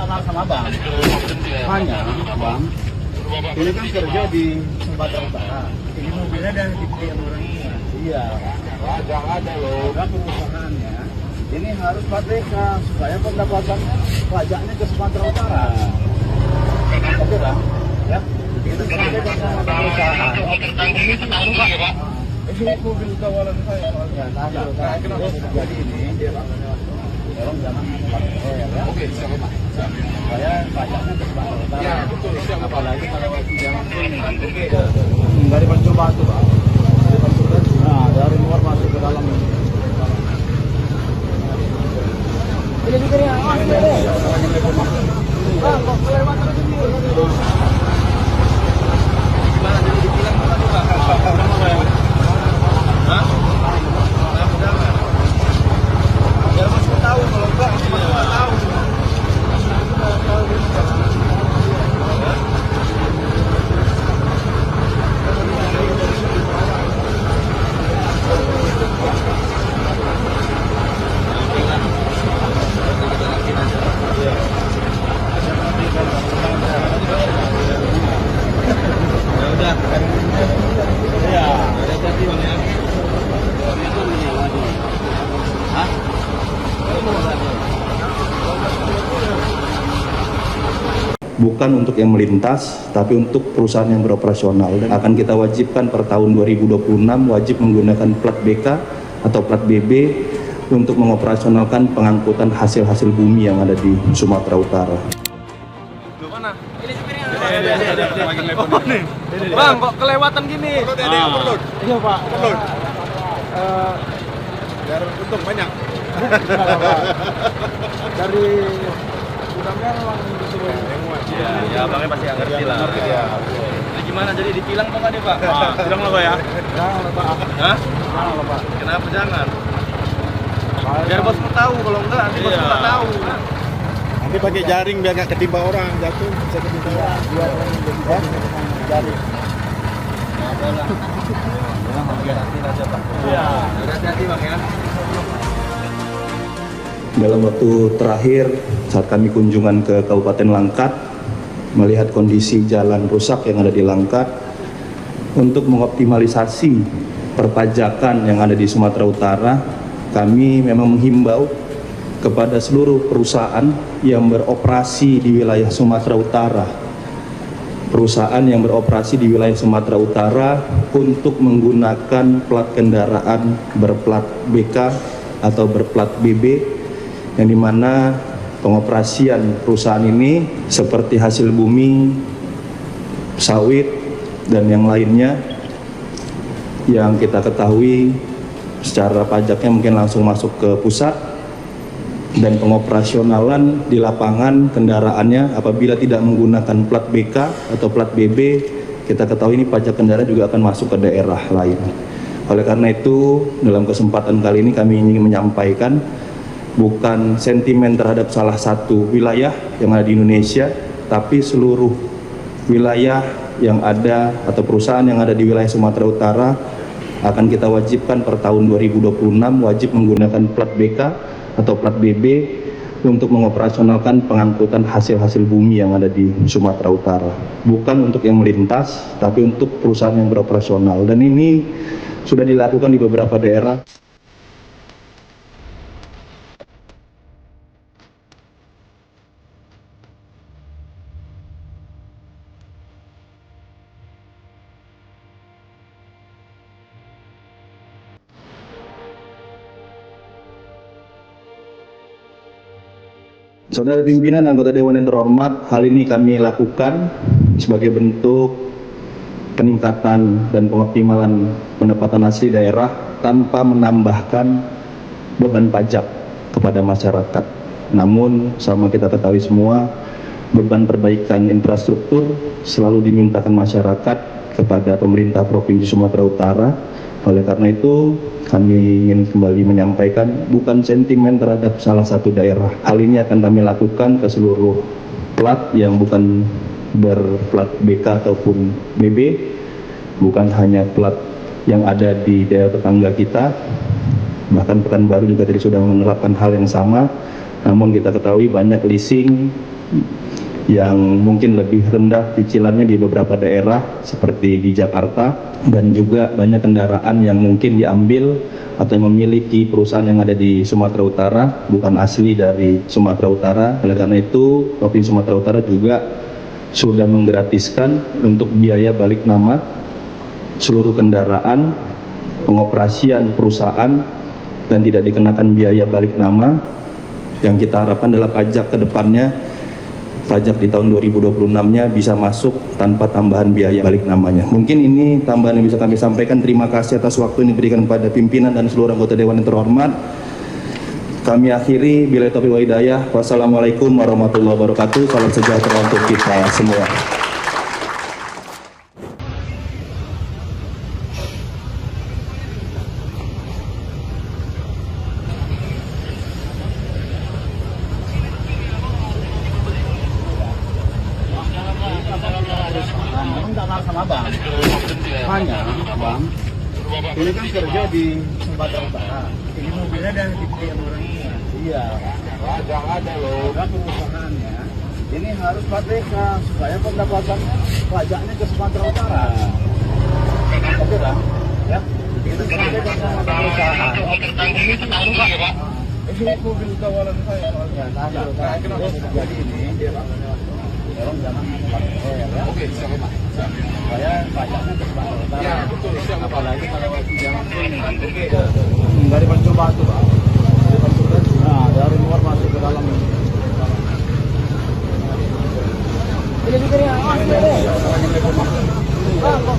kenal sama Bang. Hanya Bang, ini kan kerja di Sumatera Utara. Ini mobilnya dan yang orang ini. Iya. Ada loh. Ada perusahaannya. Ini harus plat BK supaya pendapatan pajaknya ke Sumatera Utara. Oke Bang, ya. Itu kan sama perusahaan. Ini mobil kawalan saya. Jadi ini dia Bang. Tolong jangan ya. Oke, siap Pak. Supaya pajaknya ke Sumatera Utara. Ya, betul. Siap. Apalagi kalau jalan sini. Oke. Dari Pancur Batu, Pak. Dari Pancur Batu. Nah, dari luar masuk ke dalam. Ini juga ya. Oh, ini deh. Bang, kok kelewatan sini? Gimana jadi dibilang apa tuh, Pak? Apa ya? Hah? Biar Mas tahu, kalau enggak Mas nggak tahu. Ya udah. Ya, ada jadi Bang ya. Itu ini lagi. Hah? Bukan untuk yang melintas, tapi untuk perusahaan yang beroperasional. Dan akan kita wajibkan per tahun 2026 wajib menggunakan plat BK atau plat BB untuk mengoperasionalkan pengangkutan hasil-hasil bumi yang ada di Sumatera Utara. Mana? Ini supirnya. Oh, nih. Bang, kok kelewatan gini? Iya Pak. Biar untung banyak. Dari gudangnya memang disuruh. Ya, Bangnya pasti nggak ngerti lah. Ya. Jadi gimana? Jadi ditilang apa nggak nih, Pak? Tilang lah, Pak ya? Jangan lah Pak. Hah? Jangan lah Pak. Kenapa jangan? Biar bos tahu, kalau enggak nanti bos nggak tahu. Nanti pakai jaring biar nggak ketimpa orang, jatuh bisa ketimpa orang. Biar jaring. Hati-hati aja, Pak. Iya. Hati-hati, Bang ya. Dalam waktu terakhir saat kami kunjungan ke Kabupaten Langkat, melihat kondisi jalan rusak yang ada di Langkat, untuk mengoptimalisasi perpajakan yang ada di Sumatera Utara, kami memang menghimbau kepada seluruh perusahaan yang beroperasi di wilayah Sumatera Utara, perusahaan yang beroperasi di wilayah Sumatera Utara untuk menggunakan plat kendaraan berplat BK atau berplat BB, yang dimana pengoperasian perusahaan ini seperti hasil bumi, sawit, dan yang lainnya yang kita ketahui secara pajaknya mungkin langsung masuk ke pusat, dan pengoperasionalan di lapangan kendaraannya apabila tidak menggunakan plat BK atau plat BB, kita ketahui ini pajak kendaraan juga akan masuk ke daerah lain. Oleh karena itu, dalam kesempatan kali ini kami ingin menyampaikan bukan sentimen terhadap salah satu wilayah yang ada di Indonesia, tapi seluruh wilayah yang ada atau perusahaan yang ada di wilayah Sumatera Utara akan kita wajibkan per tahun 2026 wajib menggunakan plat BK atau plat BB untuk mengoperasionalkan pengangkutan hasil-hasil bumi yang ada di Sumatera Utara. Bukan untuk yang melintas, tapi untuk perusahaan yang beroperasional. Dan ini sudah dilakukan di beberapa daerah. Saudara pimpinan, anggota Dewan yang terhormat, hal ini kami lakukan sebagai bentuk peningkatan dan pengoptimalan pendapatan asli daerah tanpa menambahkan beban pajak kepada masyarakat. Namun, sama kita ketahui semua, beban perbaikan infrastruktur selalu dimintakan masyarakat kepada pemerintah Provinsi Sumatera Utara. Oleh karena itu, kami ingin kembali menyampaikan bukan sentimen terhadap salah satu daerah. Hal ini akan kami lakukan ke seluruh plat yang bukan berplat BK ataupun BB, bukan hanya plat yang ada di daerah tetangga kita, bahkan Pekanbaru juga tadi sudah menerapkan hal yang sama. Namun kita ketahui banyak leasing yang mungkin lebih rendah cicilannya di beberapa daerah seperti di Jakarta, dan juga banyak kendaraan yang mungkin diambil atau yang memiliki perusahaan yang ada di Sumatera Utara bukan asli dari Sumatera Utara. Oleh karena itu Provinsi Sumatera Utara juga sudah menggratiskan untuk biaya balik nama seluruh kendaraan, pengoperasian perusahaan, dan tidak dikenakan biaya balik nama. Yang kita harapkan adalah pajak ke depannya, pajak di tahun 2026-nya bisa masuk tanpa tambahan biaya balik namanya. Mungkin ini tambahan yang bisa kami sampaikan. Terima kasih atas waktu yang diberikan kepada pimpinan dan seluruh anggota Dewan yang terhormat. Kami akhiri, billahi taufiq wal hidayah. Wassalamualaikum warahmatullahi wabarakatuh. Salam sejahtera untuk kita semua. Enggak kenal sama Bang. Hanya Bang, ini kan kerja di Sumatera Utara. Ini mobilnya dan tipe yang orang ini. Iya. Jangan ada loh. Enggak perusahaannya. Ini harus PTK supaya pendapatan pajaknya ke Sumatera Utara. Oke Bang, ya. Itu sampai ke Sumatera Utara. Ini mobil kawalan saya soalnya. Jadi ini dia Bang. Tolong jangan ya. Oke, siapa Pak? Supaya pajaknya ke Sumatera Utara. Ya, betul. Apalagi kalau jangan oke. Dari Pancur Batu, Pak. Dari Pancur Batu. Nah, dari luar masuk ke dalam. Ini juga ya. Bang, kok